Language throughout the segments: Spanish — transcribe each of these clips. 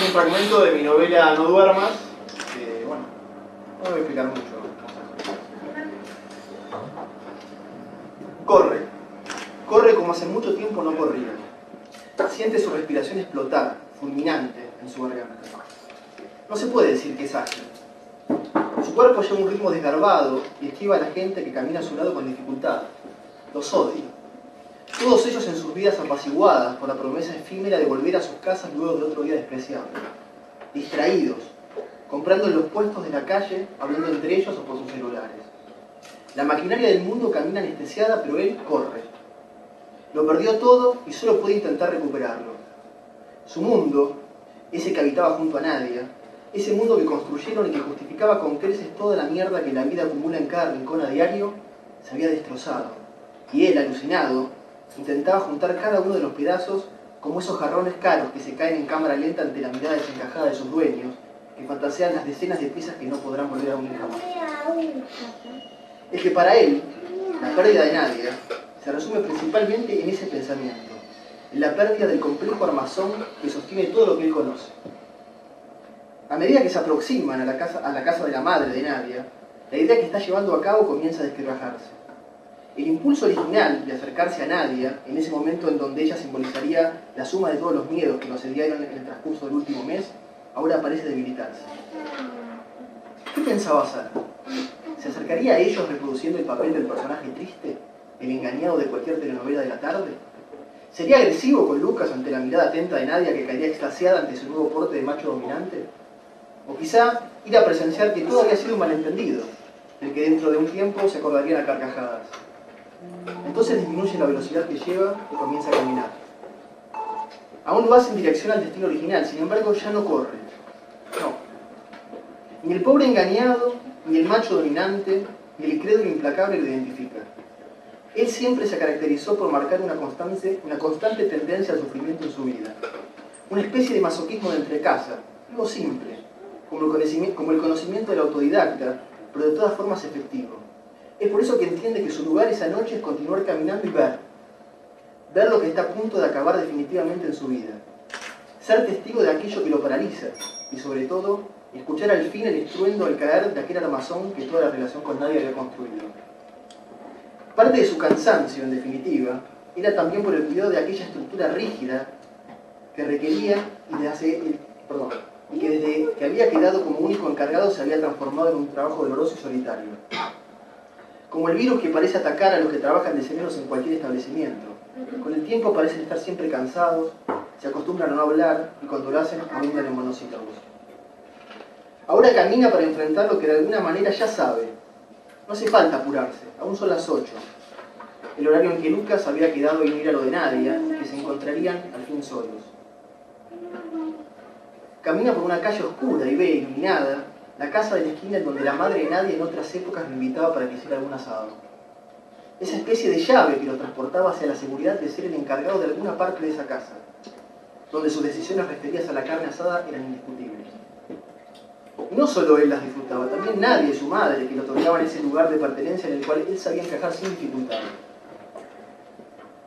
un fragmento de mi novela No duermas, que, bueno, no voy a explicar mucho. Corre. Corre como hace mucho tiempo no corría. Siente su respiración explotar, fulminante, en su garganta. No se puede decir que es ágil. Su cuerpo lleva un ritmo desgarbado y esquiva a la gente que camina a su lado con dificultad. Los odia. Todos ellos en sus vidas apaciguadas por la promesa efímera de volver a sus casas luego de otro día despreciable. Distraídos, comprando en los puestos de la calle, hablando entre ellos o por sus celulares. La maquinaria del mundo camina anestesiada, pero él corre. Lo perdió todo y solo puede intentar recuperarlo. Su mundo, ese que habitaba junto a Nadia, ese mundo que construyeron y que justificaba con creces toda la mierda que la vida acumula en cada rincón a diario, se había destrozado. Y él, alucinado, intentaba juntar cada uno de los pedazos como esos jarrones caros que se caen en cámara lenta ante la mirada desencajada de sus dueños, que fantasean las decenas de piezas que no podrán volver a unir jamás. Es que para él, la pérdida de Nadia se resume principalmente en ese pensamiento, en la pérdida del complejo armazón que sostiene todo lo que él conoce. A medida que se aproximan a la casa de la madre de Nadia, la idea que está llevando a cabo comienza a desquebrajarse. El impulso original de acercarse a Nadia, en ese momento en donde ella simbolizaría la suma de todos los miedos que lo asediaron en el transcurso del último mes, ahora parece debilitarse. ¿Qué pensaba hacer? ¿Se acercaría a ellos reproduciendo el papel del personaje triste, el engañado de cualquier telenovela de la tarde? ¿Sería agresivo con Lucas ante la mirada atenta de Nadia que caería extasiada ante su nuevo porte de macho dominante? ¿O quizá ir a presenciar que todo había sido un malentendido, del que dentro de un tiempo se acordarían a carcajadas? Entonces disminuye la velocidad que lleva y comienza a caminar. Aún lo hace en dirección al destino original, sin embargo ya no corre. No. Ni el pobre engañado, ni el macho dominante, ni el incrédulo implacable lo identifica. Él siempre se caracterizó por marcar una constante tendencia al sufrimiento en su vida. Una especie de masoquismo de entrecasa, algo simple, como el conocimiento del autodidacta, pero de todas formas efectivo. Es por eso que entiende que su lugar esa noche es continuar caminando y ver lo que está a punto de acabar definitivamente en su vida. Ser testigo de aquello que lo paraliza y, sobre todo, escuchar al fin el estruendo al caer de aquel armazón que toda la relación con Nadia había construido. Parte de su cansancio, en definitiva, era también por el cuidado de aquella estructura rígida que requería y que desde que había quedado como único encargado se había transformado en un trabajo doloroso y solitario. Como el virus que parece atacar a los que trabajan de ceneros en cualquier establecimiento. Con el tiempo parecen estar siempre cansados, se acostumbran a no hablar y cuando lo hacen abundan en monosílabos. Ahora camina para enfrentar lo que de alguna manera ya sabe. No hace falta apurarse, aún son las 8. El horario en que Lucas había quedado en ir a lo de Nadia, que se encontrarían al fin solos. Camina por una calle oscura y ve, iluminada, la casa de la esquina en donde la madre de Nadia en otras épocas lo invitaba para que hiciera algún asado. Esa especie de llave que lo transportaba hacia la seguridad de ser el encargado de alguna parte de esa casa, donde sus decisiones referidas a la carne asada eran indiscutibles. Y no solo él las disfrutaba, también Nadia y su madre, que lo otorgaban ese lugar de pertenencia en el cual él sabía encajar sin dificultad.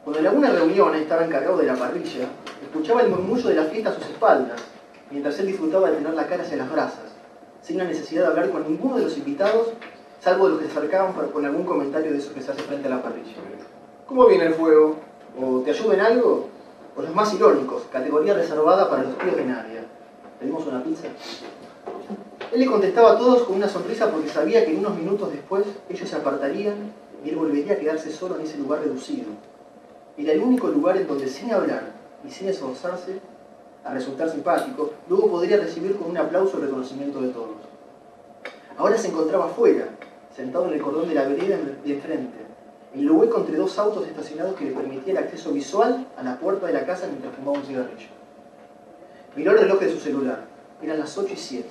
Cuando en alguna reunión estaba encargado de la parrilla, escuchaba el murmullo de la fiesta a sus espaldas, mientras él disfrutaba de tener la cara hacia las brasas, sin la necesidad de hablar con ninguno de los invitados, salvo de los que se acercaban con algún comentario de esos que se hace frente a la parrilla. ¿Cómo viene el fuego? ¿O te ayuda en algo? O los más irónicos, categoría reservada para los tíos de Nadia. ¿Pedimos una pizza? Él le contestaba a todos con una sonrisa porque sabía que en unos minutos después ellos se apartarían y él volvería a quedarse solo en ese lugar reducido. Era el único lugar en donde, sin hablar y sin esforzarse a resultar simpático, luego podría recibir con un aplauso el reconocimiento de todos. Ahora se encontraba afuera, sentado en el cordón de la vereda de enfrente, en el hueco entre dos autos estacionados que le permitía el acceso visual a la puerta de la casa mientras fumaba un cigarrillo. Miró el reloj de su celular. Eran las 8:07.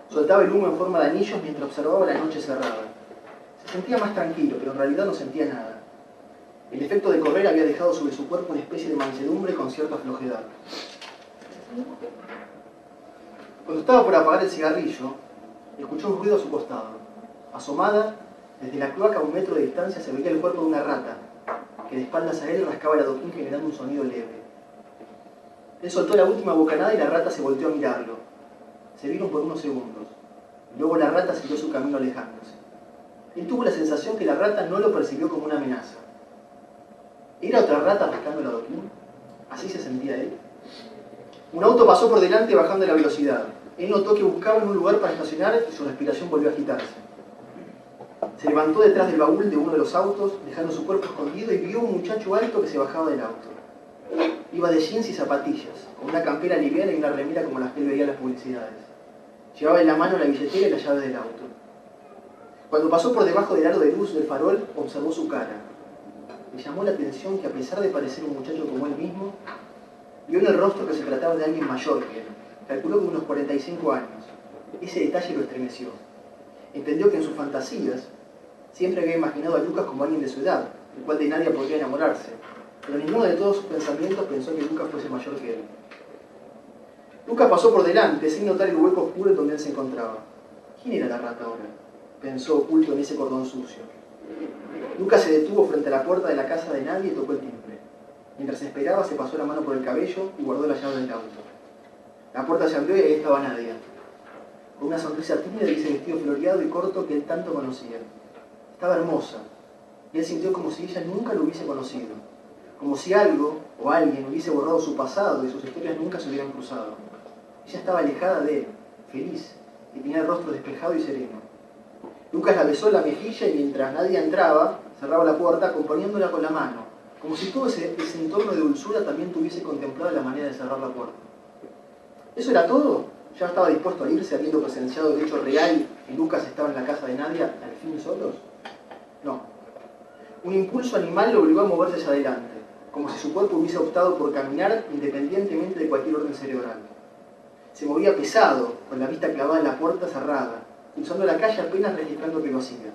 Soltaba el humo en forma de anillos mientras observaba la noche cerrada. Se sentía más tranquilo, pero en realidad no sentía nada. El efecto de correr había dejado sobre su cuerpo una especie de mansedumbre con cierta flojedad. Cuando estaba por apagar el cigarrillo, escuchó un ruido a su costado. Asomada, desde la cloaca a 1 metro de distancia se veía el cuerpo de una rata, que de espaldas a él rascaba el adoquín generando un sonido leve. Él soltó la última bocanada y la rata se volteó a mirarlo. Se vieron por unos segundos. Luego la rata siguió su camino alejándose. Él tuvo la sensación que la rata no lo percibió como una amenaza. ¿Era otra rata pescando el adoquín? ¿Así se sentía él? Un auto pasó por delante bajando la velocidad. Él notó que buscaban un lugar para estacionar y su respiración volvió a agitarse. Se levantó detrás del baúl de uno de los autos, dejando su cuerpo escondido, y vio un muchacho alto que se bajaba del auto. Iba de jeans y zapatillas, con una campera liviana y una remera como las que él veía en las publicidades. Llevaba en la mano la billetera y la llave del auto. Cuando pasó por debajo del aro de luz del farol, observó su cara. Le llamó la atención que, a pesar de parecer un muchacho como él mismo, vio en el rostro que se trataba de alguien mayor que él. Calculó que unos 45 años. Ese detalle lo estremeció. Entendió que en sus fantasías siempre había imaginado a Lucas como alguien de su edad, del cual de nadie podría enamorarse, pero ninguno de todos sus pensamientos pensó que Lucas fuese mayor que él. Lucas pasó por delante, sin notar el hueco oscuro en donde él se encontraba. ¿Quién era la rata ahora?, pensó, oculto en ese cordón sucio. Lucas se detuvo frente a la puerta de la casa de nadie y tocó el timbre. Mientras esperaba, se pasó la mano por el cabello y guardó la llave del auto. La puerta se abrió y ahí estaba Nadia, con una sonrisa tímida y ese vestido floreado y corto que él tanto conocía. Estaba hermosa, y él sintió como si ella nunca lo hubiese conocido, como si algo o alguien hubiese borrado su pasado y sus historias nunca se hubieran cruzado. Ella estaba alejada de él, feliz, y tenía el rostro despejado y sereno. Lucas la besó en la mejilla y mientras Nadia entraba, cerraba la puerta acompañándola con la mano, como si todo ese entorno de dulzura también tuviese contemplado la manera de cerrar la puerta. ¿Eso era todo? ¿Ya estaba dispuesto a irse habiendo presenciado el hecho real y Lucas estaba en la casa de Nadia, al fin solos? No. Un impulso animal lo obligó a moverse hacia adelante, como si su cuerpo hubiese optado por caminar independientemente de cualquier orden cerebral. Se movía pesado, con la vista clavada en la puerta cerrada, cruzando la calle apenas registrando que lo hacía,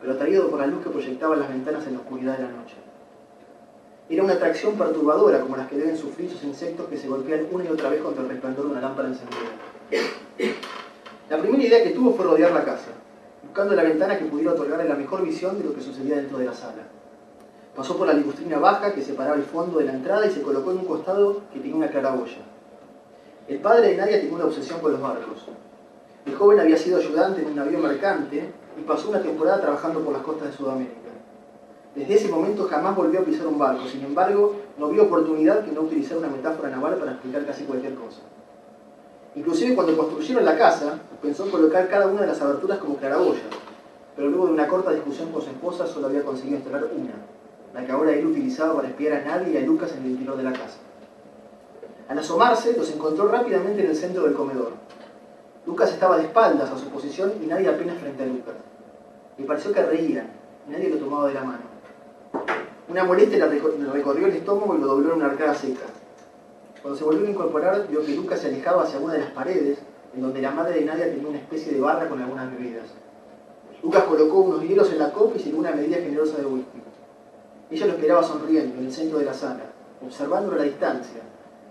pero atraído por la luz que proyectaba las ventanas en la oscuridad de la noche. Era una atracción perturbadora como las que deben sufrir esos insectos que se golpean una y otra vez contra el resplandor de una lámpara encendida. La primera idea que tuvo fue rodear la casa, buscando la ventana que pudiera otorgarle la mejor visión de lo que sucedía dentro de la sala. Pasó por la ligustrina baja que separaba el fondo de la entrada y se colocó en un costado que tenía una claraboya. El padre de Nadia tenía una obsesión con los barcos. El joven había sido ayudante en un navío mercante y pasó una temporada trabajando por las costas de Sudamérica. Desde ese momento jamás volvió a pisar un barco, sin embargo, no vio oportunidad que no utilizar una metáfora naval para explicar casi cualquier cosa. Inclusive cuando construyeron la casa, pensó en colocar cada una de las aberturas como claraboyas, pero luego de una corta discusión con su esposa solo había conseguido instalar una, la que ahora él utilizaba para espiar a Nadia y a Lucas en el interior de la casa. Al asomarse, los encontró rápidamente en el centro del comedor. Lucas estaba de espaldas a su posición y Nadia apenas frente a Lucas. Le pareció que reían y nadie lo tomaba de la mano. Una molestia le recorrió el estómago y lo dobló en una arcada seca. Cuando se volvió a incorporar, vio que Lucas se alejaba hacia una de las paredes, en donde la madre de Nadia tenía una especie de barra con algunas bebidas. Lucas colocó unos hielos en la copa y sirvió una medida generosa de whisky. Ella lo esperaba sonriendo en el centro de la sala, observándolo a la distancia,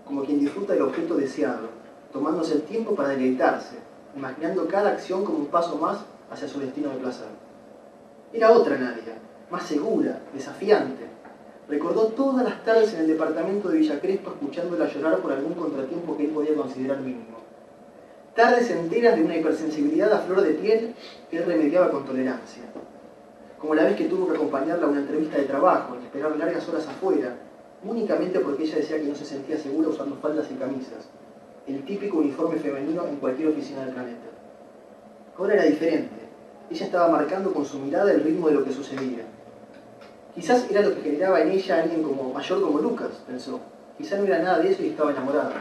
como quien disfruta del objeto deseado, tomándose el tiempo para deleitarse, imaginando cada acción como un paso más hacia su destino de placer. Era otra Nadia, más segura, desafiante. Recordó todas las tardes en el departamento de Villa Crespo escuchándola llorar por algún contratiempo que él podía considerar mínimo. Tardes enteras de una hipersensibilidad a flor de piel que él remediaba con tolerancia. Como la vez que tuvo que acompañarla a una entrevista de trabajo y esperar largas horas afuera, únicamente porque ella decía que no se sentía segura usando faldas y camisas, el típico uniforme femenino en cualquier oficina del planeta. Ahora era diferente. Ella estaba marcando con su mirada el ritmo de lo que sucedía. Quizás era lo que generaba en ella alguien como mayor como Lucas, pensó. Quizás no era nada de eso y estaba enamorada.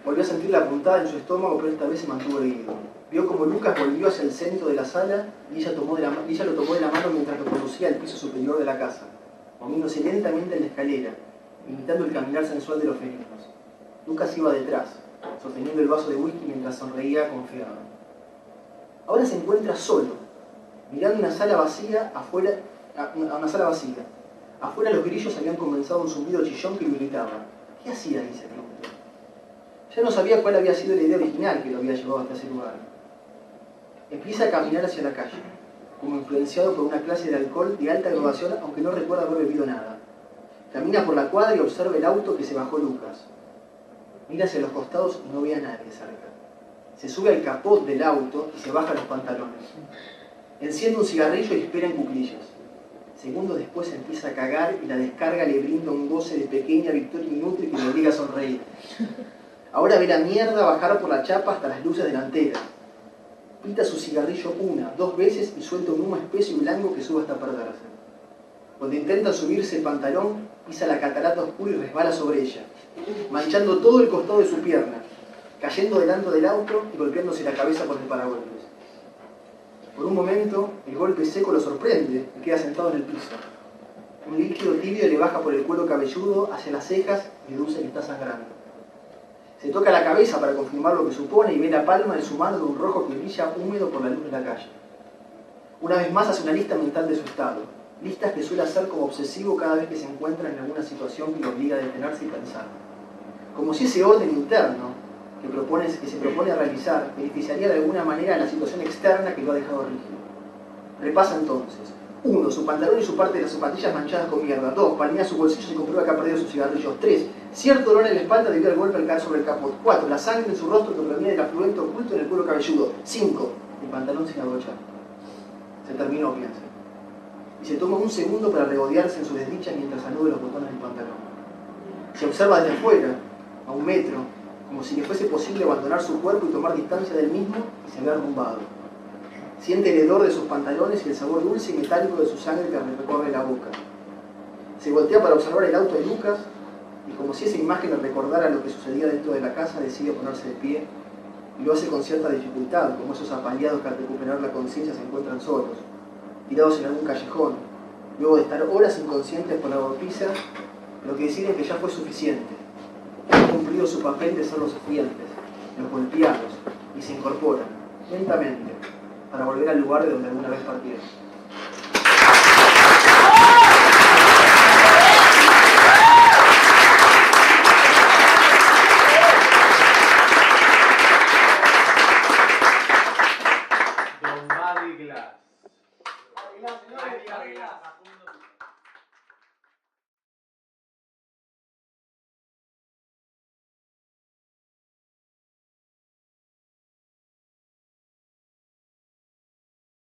Volvió a sentir la puntada en su estómago, pero esta vez se mantuvo erguido. Vio como Lucas volvió hacia el centro de la sala y ella lo tomó de la mano mientras lo conducía al piso superior de la casa, moviéndose lentamente en la escalera, imitando el caminar sensual de los felinos. Lucas iba detrás, sosteniendo el vaso de whisky mientras sonreía confiado. Ahora se encuentra solo, mirando una sala vacía afuera. Afuera los grillos habían comenzado un zumbido chillón que lo irritaba. ¿Qué hacía ahí?, se preguntó. Ya no sabía cuál había sido la idea original que lo había llevado hasta ese lugar. Empieza a caminar hacia la calle, como influenciado por una clase de alcohol de alta graduación, aunque no recuerda haber bebido nada. Camina por la cuadra y observa el auto que se bajó Lucas. Mira hacia los costados y no ve a nadie cerca. Se sube al capot del auto y se baja los pantalones. Enciende un cigarrillo y espera en cuclillas. Segundos después empieza a cagar y la descarga le brinda un goce de pequeña victoria inútil que le obliga a sonreír. Ahora ve la mierda bajar por la chapa hasta las luces delanteras. Pita su cigarrillo 1, 2 veces y suelta un humo espeso y blanco que sube hasta perderse. Cuando intenta subirse el pantalón, pisa la catarata oscura y resbala sobre ella, manchando todo el costado de su pierna, cayendo delante del auto y golpeándose la cabeza con el paragolpes. Por un momento, el golpe seco lo sorprende y queda sentado en el piso. Un líquido tibio le baja por el cuero cabelludo hacia las cejas y deduce que está sangrando. Se toca la cabeza para confirmar lo que supone y ve la palma de su mano de un rojo que brilla húmedo por la luz de la calle. Una vez más hace una lista mental de su estado, listas que suele hacer como obsesivo cada vez que se encuentra en alguna situación que lo obliga a detenerse y pensar. Como si ese orden interno que se propone realizar beneficiaría de alguna manera a la situación externa que lo ha dejado rígido. Repasa entonces. 1. Su pantalón y su parte de las zapatillas manchadas con mierda. 2. Palmea su bolsillo y comprueba que ha perdido sus cigarrillos. 3. Cierto dolor en la espalda debido al golpe al caer sobre el capot. 4. La sangre en su rostro que proviene del afluente oculto en el cuero cabelludo. 5. El pantalón sin abrochar. Se terminó, piensa. Y se toma un segundo para regodearse en su desdicha mientras anude los botones del pantalón. Se observa desde afuera, a 1 metro, como si le fuese posible abandonar su cuerpo y tomar distancia del mismo, y se ve arrumbado. Siente el hedor de sus pantalones y el sabor dulce y metálico de su sangre que le recorre la boca. Se voltea para observar el auto de Lucas y como si esa imagen le recordara lo que sucedía dentro de la casa, decide ponerse de pie y lo hace con cierta dificultad, como esos apaleados que al recuperar la conciencia se encuentran solos, tirados en algún callejón, luego de estar horas inconscientes por la golpiza, lo que deciden que ya fue suficiente. Han cumplido su papel de ser los sufrientes, los golpeados, y se incorporan, lentamente, para volver al lugar de donde alguna vez partieron.